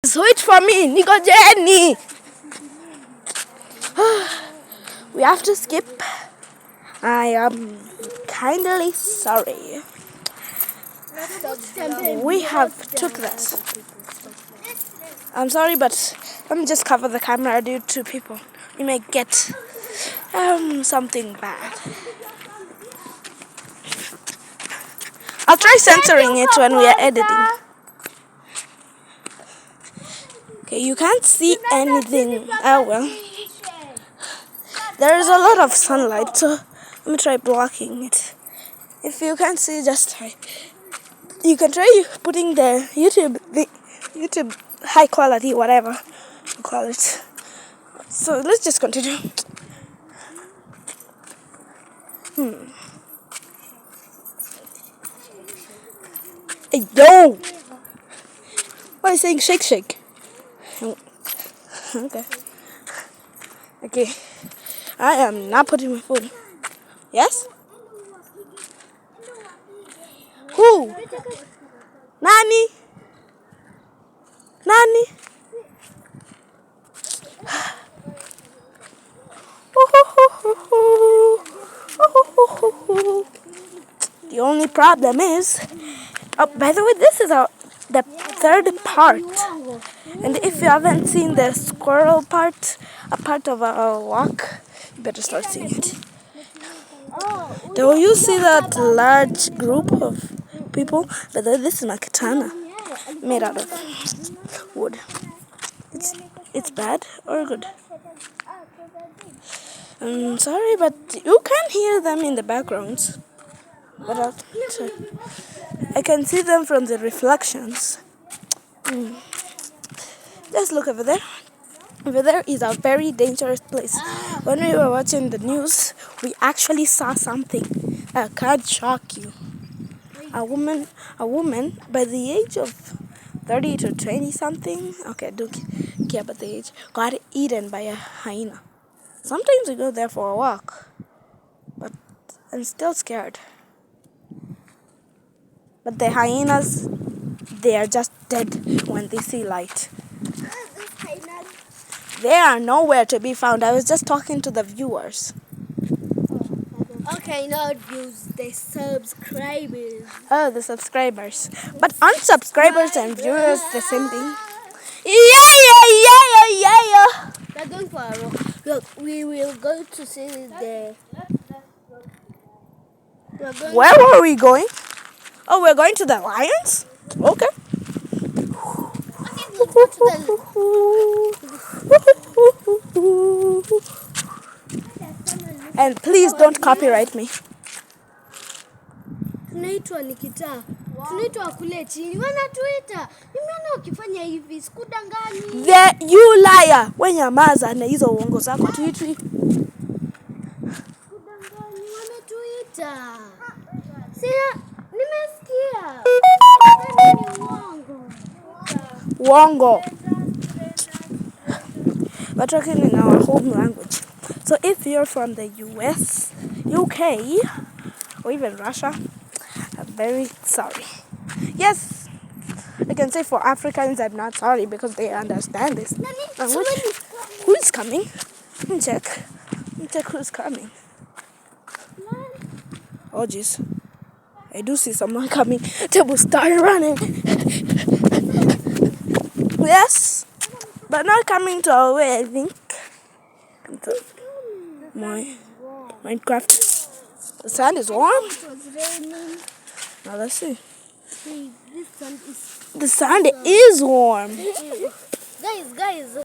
Wait for me, Nico Jenny. We have to skip. I am kindly sorry. We have took that. I'm sorry, but let me just cover the camera due to people. We may get something bad. I'll try censoring it when we are editing. Okay, you can't see anything. Oh well. There is a lot of sunlight, so let me try blocking it. If you can't see, just try. You can try putting the YouTube high quality, whatever you call it. So let's just continue. Hey, yo! Why are you saying shake shake? Okay. Okay. I am not putting my phone. Yes? Who? Nani? Nani? The only problem is, by the way, this is the third part. And if you haven't seen the squirrel part, a part of our walk, you better start seeing it. Do you see that large group of people? But this is my katana, made out of wood. It's bad or good? I'm sorry, but you can hear them in the backgrounds. But I can see them from the reflections. Just look over there. Over there is a very dangerous place. When we were watching the news, we actually saw something that could shock you. A woman by the age of 30 to 20 something, okay, I don't care about the age, got eaten by a hyena. Sometimes we go there for a walk, but I'm still scared. But the hyenas, they are just dead when they see light. They are nowhere to be found. I was just talking to the viewers. Okay, not views, the subscribers. Oh, the subscribers. But unsubscribers and viewers, the same thing. Yeah. We're going for a walk. Look, we will go to see the... Where were we going? Oh, we're going to the lions? Okay. And please don't copyright me. Tunaitwa Nikita. Tunaitwa kule chini. Wanatuita. Nimeona ukifanya hivi. Sikudangani. You liar. We nyamaza na hizo uongo zako tuitwi. Sikudangani. Wametuita. Sina nimesikia. Ni Uongo. We're talking in our home language. So if you're from the US, UK, or even Russia, I'm very sorry. Yes, I can say for Africans I'm not sorry because they understand this language. Who is coming? Let me check. Who's coming. Oh jeez. I do see someone coming. They will start running. Yes, but not coming to our way, I think. Minecraft. The sand is warm. Now let's see. The sand is warm. Guys.